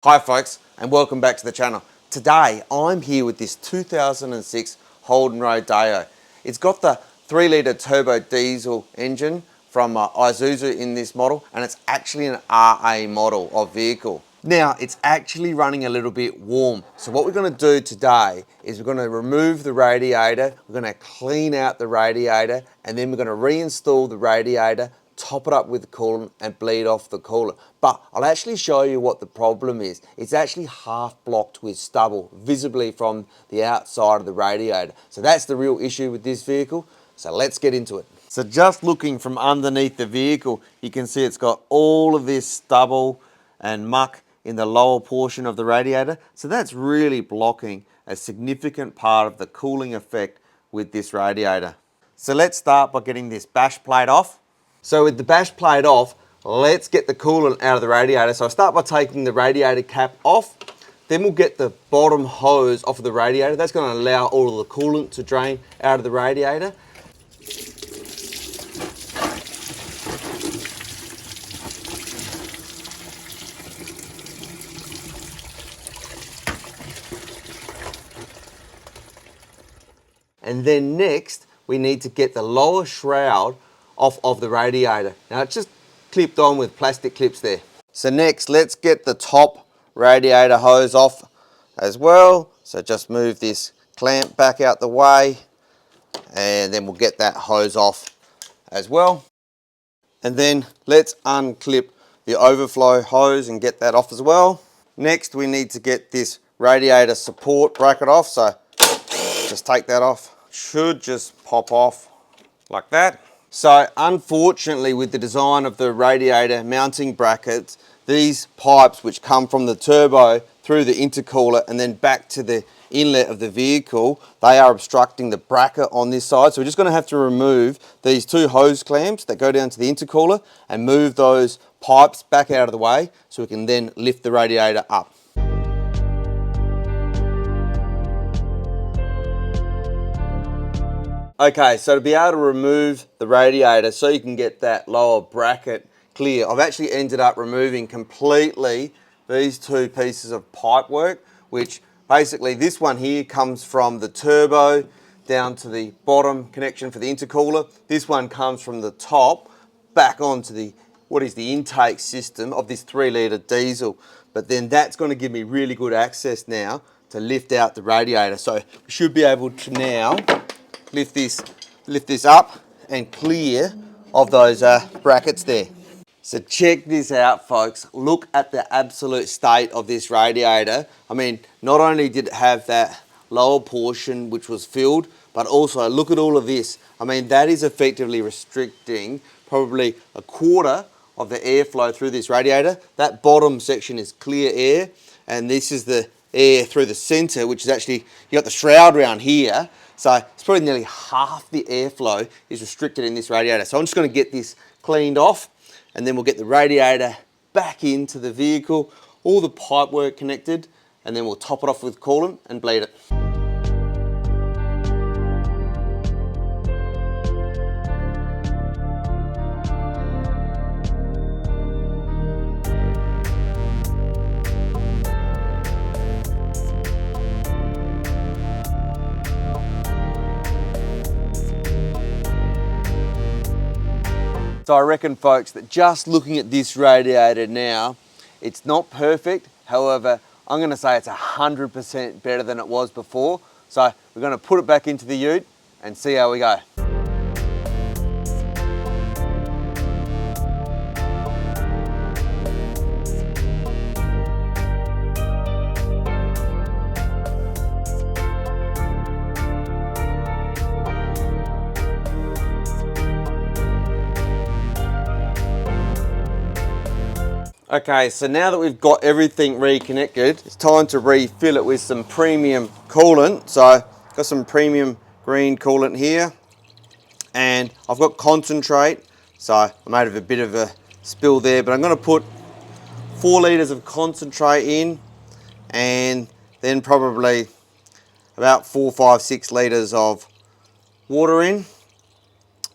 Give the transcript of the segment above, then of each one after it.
Hi folks, and welcome back to the channel. Today I'm here with this 2006 Holden Rodeo. It's got the 3-litre turbo diesel engine from Isuzu in this model, and it's actually an RA model of vehicle. Now it's actually running a little bit warm, so what we're going to do today is we're going to remove the radiator, we're going to clean out the radiator, and then we're going to reinstall the radiator, top it up with coolant and bleed off the coolant. But I'll actually show you what the problem is. It's actually half blocked with stubble visibly from the outside of the radiator. So that's the real issue with this vehicle. So let's get into it. So just looking from underneath the vehicle, you can see it's got all of this stubble and muck in the lower portion of the radiator. So that's really blocking a significant part of the cooling effect with this radiator. So let's start by getting this bash plate off. So with the bash plate off, let's get the coolant out of the radiator. So I'll start by taking the radiator cap off. Then we'll get the bottom hose off of the radiator. That's going to allow all of the coolant to drain out of the radiator. And then next, we need to get the lower shroud off of the radiator. Now it's just clipped on with plastic clips there. So next, let's get the top radiator hose off as well. So just move this clamp back out the way, and then we'll get that hose off as well. And then let's unclip the overflow hose and get that off as well. Next, we need to get this radiator support bracket off. So just take that off. Should just pop off like that. So unfortunately, with the design of the radiator mounting brackets, these pipes which come from the turbo through the intercooler and then back to the inlet of the vehicle, they are obstructing the bracket on this side. So we're just going to have to remove these two hose clamps that go down to the intercooler and move those pipes back out of the way so we can then lift the radiator up. Okay, so to be able to remove the radiator so you can get that lower bracket clear, I've actually ended up removing completely these two pieces of pipe work, which basically this one here comes from the turbo down to the bottom connection for the intercooler. This one comes from the top back onto the what is the intake system of this 3-litre diesel. But then that's going to give me really good access now to lift out the radiator. So we should be able to now lift this up and clear of those brackets there. So check this out, folks. Look at the absolute state of this radiator. I mean, not only did it have that lower portion which was filled, but also look at all of this. I mean, that is effectively restricting probably a quarter of the airflow through this radiator. That bottom section is clear air, and this is the air through the center, which is actually, you got the shroud around here. So it's probably nearly half the airflow is restricted in this radiator. So I'm just going to get this cleaned off, and then we'll get the radiator back into the vehicle, all the pipe work connected, and then we'll top it off with coolant and bleed it. So I reckon, folks, that just looking at this radiator now, it's not perfect. However, I'm going to say it's 100% better than it was before. So we're going to put it back into the ute and see how we go. Okay, so now that we've got everything reconnected, it's time to refill it with some premium coolant. So I've got some premium green coolant here, and I've got concentrate. So I made a bit of a spill there, but I'm going to put 4 litres of concentrate in, and then probably about 4, 5, 6 litres of water in,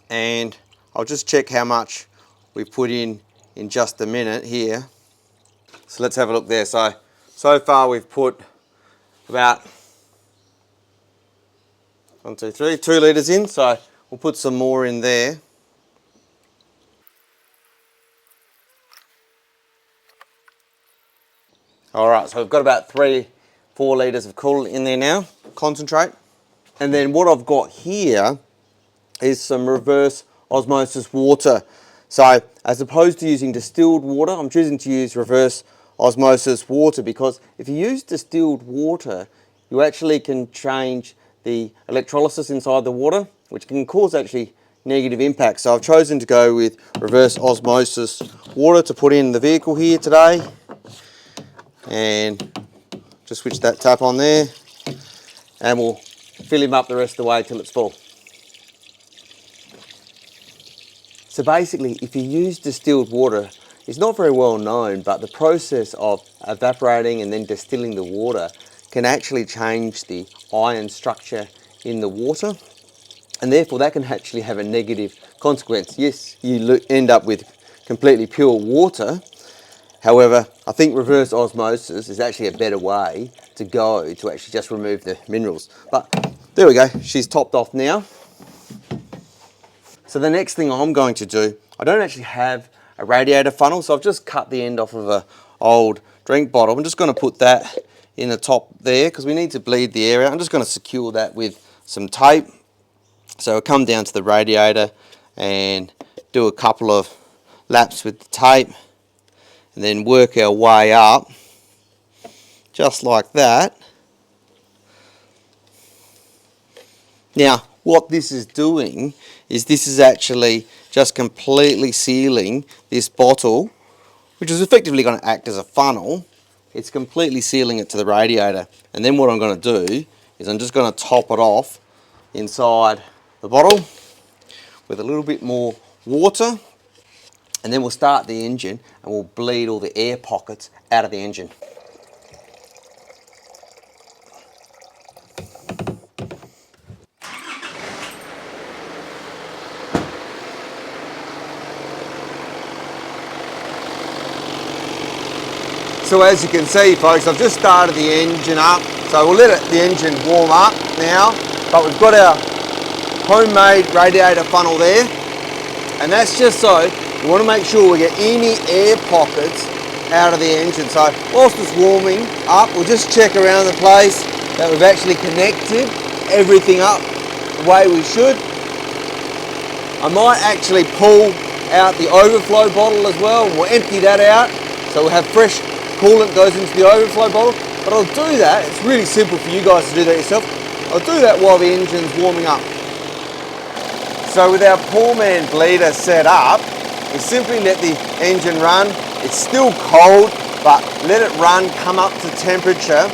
and I'll just check how much we put in just a minute here. So let's have a look there. So So far we've put about 1, 2, 3, 2 litres in, so we'll put some more in there. Alright, so we've got about 3, 4 litres of coolant in there now, concentrate. And then what I've got here is some reverse osmosis water. So as opposed to using distilled water, I'm choosing to use reverse osmosis water, because if you use distilled water, you actually can change the electrolysis inside the water, which can cause actually negative impacts. So I've chosen to go with reverse osmosis water to put in the vehicle here today. And just switch that tap on there, and we'll fill him up the rest of the way till it's full. So basically, if you use distilled water, it's not very well known, but the process of evaporating and then distilling the water can actually change the ion structure in the water, and therefore that can actually have a negative consequence. Yes, you end up with completely pure water. However, I think reverse osmosis is actually a better way to go to actually just remove the minerals. But there we go, she's topped off now. So the next thing I'm going to do, I don't actually have a radiator funnel, so I've just cut the end off of an old drink bottle. I'm just going to put that in the top there because we need to bleed the air out. I'm just going to secure that with some tape. So I'll come down to the radiator and do a couple of laps with the tape, and then work our way up, just like that. Now, what this is doing is this is actually just completely sealing this bottle, which is effectively going to act as a funnel. It's completely sealing it to the radiator. And then what I'm going to do is I'm just going to top it off inside the bottle with a little bit more water. And then we'll start the engine and we'll bleed all the air pockets out of the engine. So as you can see, folks, I've just started the engine up. So we'll let the engine warm up now. But we've got our homemade radiator funnel there. And that's just so we want to make sure we get any air pockets out of the engine. So whilst it's warming up, we'll just check around the place that we've actually connected everything up the way we should. I might actually pull out the overflow bottle as well, and we'll empty that out so we'll have fresh coolant goes into the overflow bottle. But I'll do that, it's really simple for you guys to do that yourself. I'll do that while the engine's warming up. So with our poor man bleeder set up, we simply let the engine run. It's still cold, but let it run, come up to temperature.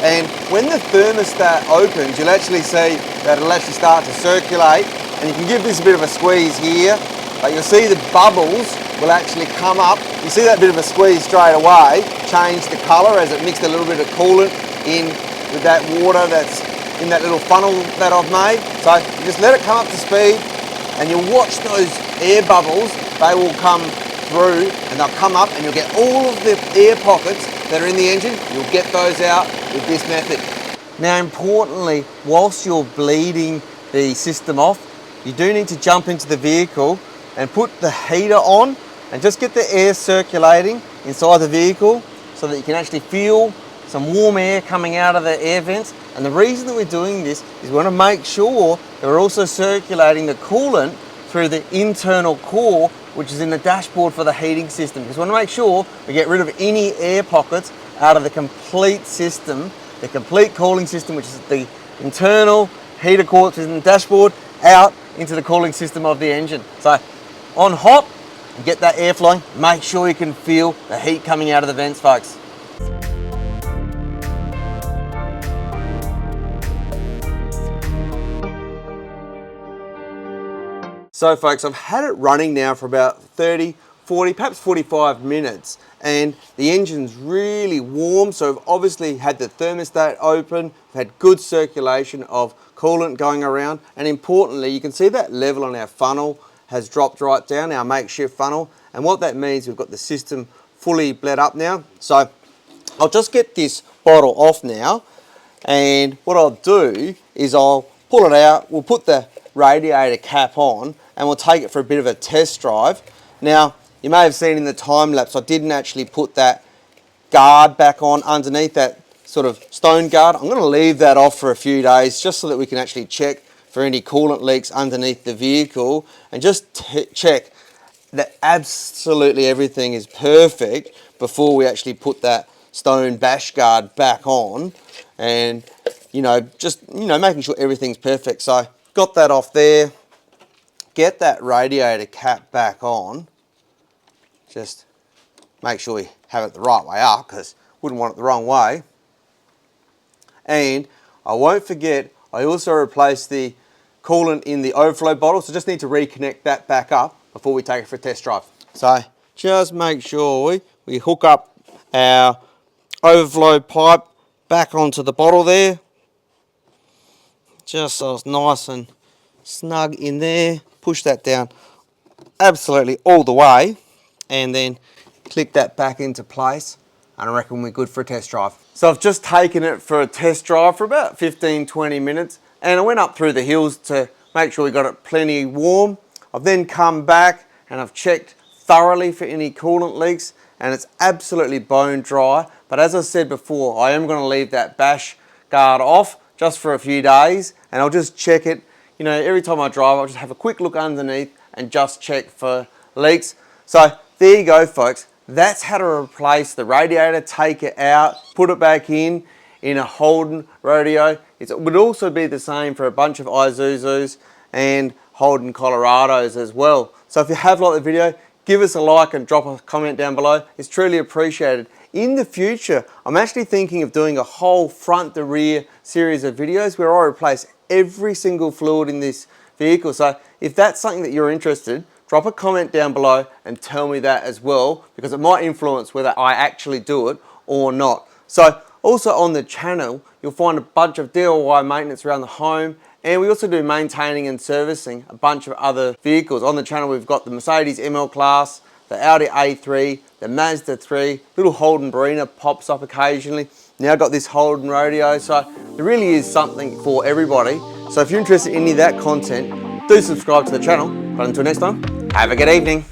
And when the thermostat opens, you'll actually see that it'll actually start to circulate. And you can give this a bit of a squeeze here, but you'll see the bubbles will actually come up. You see that bit of a squeeze straight away, change the colour as it mixed a little bit of coolant in with that water that's in that little funnel that I've made. So you just let it come up to speed, and you'll watch those air bubbles. They will come through and they'll come up, and you'll get all of the air pockets that are in the engine. You'll get those out with this method. Now importantly, whilst you're bleeding the system off, you do need to jump into the vehicle and put the heater on and just get the air circulating inside the vehicle so that you can actually feel some warm air coming out of the air vents. And the reason that we're doing this is we want to make sure that we're also circulating the coolant through the internal core, which is in the dashboard for the heating system, because we want to make sure we get rid of any air pockets out of the complete system, the complete cooling system, which is the internal heater core, which is in the dashboard, out into the cooling system of the engine. So on hot, and get that air flowing, make sure you can feel the heat coming out of the vents, folks. So folks, I've had it running now for about 30, 40, perhaps 45 minutes, and the engine's really warm. So we've obviously had the thermostat open, we've had good circulation of coolant going around, and importantly, you can see that level on our funnel has dropped right down, our makeshift funnel. And what that means, we've got the system fully bled up now. So I'll just get this bottle off now, and what I'll do is I'll pull it out, we'll put the radiator cap on, and we'll take it for a bit of a test drive. Now, you may have seen in the time lapse, I didn't actually put that guard back on underneath, that sort of stone guard. I'm going to leave that off for a few days just so that we can actually check for any coolant leaks underneath the vehicle, and just check that absolutely everything is perfect before we actually put that stone bash guard back on, and just making sure everything's perfect. So got that off there, get that radiator cap back on, just make sure we have it the right way up because wouldn't want it the wrong way. And I won't forget, I also replaced the coolant in the overflow bottle, so just need to reconnect that back up before we take it for a test drive. So just make sure we hook up our overflow pipe back onto the bottle there, just so it's nice and snug in there. Push that down absolutely all the way, and then click that back into place, and I reckon we're good for a test drive. So I've just taken it for a test drive for about 15-20 minutes, and I went up through the hills to make sure we got it plenty warm. I've then come back and I've checked thoroughly for any coolant leaks, and it's absolutely bone dry. But as I said before, I am going to leave that bash guard off just for a few days, and I'll just check it. Every time I drive, I'll just have a quick look underneath and just check for leaks. So there you go, folks. That's how to replace the radiator, take it out, put it back in a Holden Rodeo. It would also be the same for a bunch of Isuzus and Holden Colorados as well. So if you have liked the video, give us a like and drop a comment down below. It's truly appreciated. In the future, I'm actually thinking of doing a whole front to rear series of videos where I replace every single fluid in this vehicle. So if that's something that you're interested in, drop a comment down below and tell me that as well, because it might influence whether I actually do it or not. So also on the channel, you'll find a bunch of DIY maintenance around the home, and we also do maintaining and servicing a bunch of other vehicles. On the channel, we've got the Mercedes ML Class, the Audi A3, the Mazda 3, little Holden Barina pops up occasionally. Now I've got this Holden Rodeo, so there really is something for everybody. So if you're interested in any of that content, do subscribe to the channel. But until next time, have a good evening.